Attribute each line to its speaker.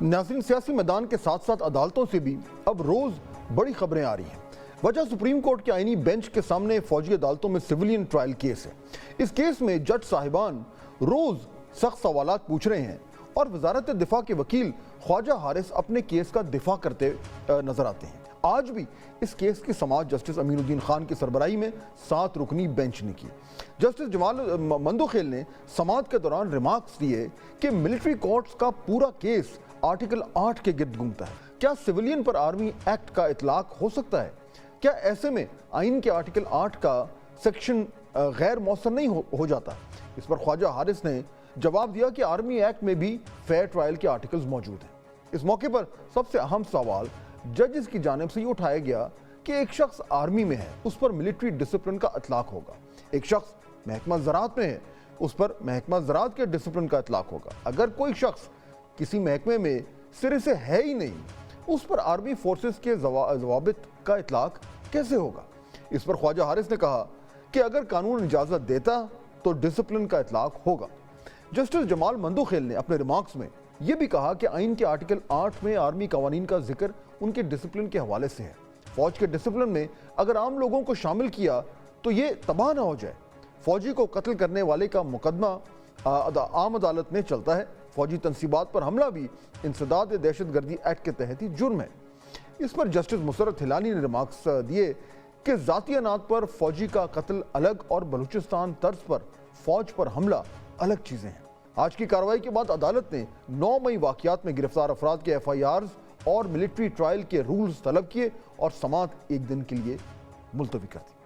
Speaker 1: ناظرین، سیاسی میدان کے ساتھ ساتھ عدالتوں سے بھی اب روز بڑی خبریں آ رہی ہیں۔ وجہ سپریم کورٹ کے آئینی بینچ کے سامنے فوجی عدالتوں میں سویلین ٹرائل کیس ہے۔ اس کیس میں جج صاحبان روز سخت سوالات پوچھ رہے ہیں اور وزارت دفاع کے وکیل خواجہ حارث اپنے کیس کا دفاع کرتے نظر آتے ہیں۔ آج بھی اس کیس کی سماعت جسٹس امین الدین خان کی سربراہی میں 7 رکنی بینچ نے کی۔ جسٹس جمال مندوخیل نے سماعت کے دوران ریمارکس دیے کہ ملٹری کورٹس کا پورا کیس آرٹیکل 8 کے گرد گھومتا ہے۔ کیا سویلین پر آرمی ایکٹ کا اطلاق ہو سکتا ہے؟ کیا ایسے میں آئین کے آرٹیکل 8 کا سیکشن غیر مؤثر نہیں ہو جاتا؟ اس پر خواجہ حارث نے جواب دیا کہ آرمی ایکٹ میں بھی فیئر ٹرائل کے آرٹیکلز موجود ہیں۔ اس موقع پر سب سے اہم سوال ججز کی جانب سے یہ اٹھایا گیا کہ ایک شخص آرمی میں ہے، اس پر ملٹری ڈسپلن کا اطلاق ہوگا۔ ایک شخص محکمہ زراعت میں ہے، اس پر محکمہ زراعت کے ڈسپلن کا اطلاق ہوگا۔ اگر کوئی شخص کسی محکمے میں سرے سے ہے ہی نہیں، اس پر آرمی فورسز کے ضوابط کا اطلاق کیسے ہوگا؟ اس پر خواجہ حارث نے کہا کہ اگر قانون اجازت دیتا تو ڈسپلن کا اطلاق ہوگا۔ جسٹس جمال مندوخیل نے اپنے ریمارکس میں یہ بھی کہا کہ آئین کے آرٹیکل 8 میں آرمی قوانین کا ذکر ان کے ڈسپلن کے حوالے سے ہے۔ فوج کے ڈسپلن میں اگر عام لوگوں کو شامل کیا تو یہ تباہ نہ ہو جائے۔ فوجی کو قتل کرنے والے کا مقدمہ عام عدالت میں چلتا ہے۔ فوجی تنصیبات پر حملہ بھی انسداد دہشت گردی ایکٹ کے تحت ہی جرم ہے۔ اس پر جسٹس مسرت ہلالی نے ریمارکس دیے کہ ذاتی انات پر فوجی کا قتل الگ اور بلوچستان طرز پر فوج پر حملہ الگ چیزیں ہیں۔ آج کی کارروائی کے بعد عدالت نے 9 مئی واقعات میں گرفتار افراد کے FIRs اور ملٹری ٹرائل کے رولز طلب کیے اور سماعت ایک دن کے لیے ملتوی کر دی۔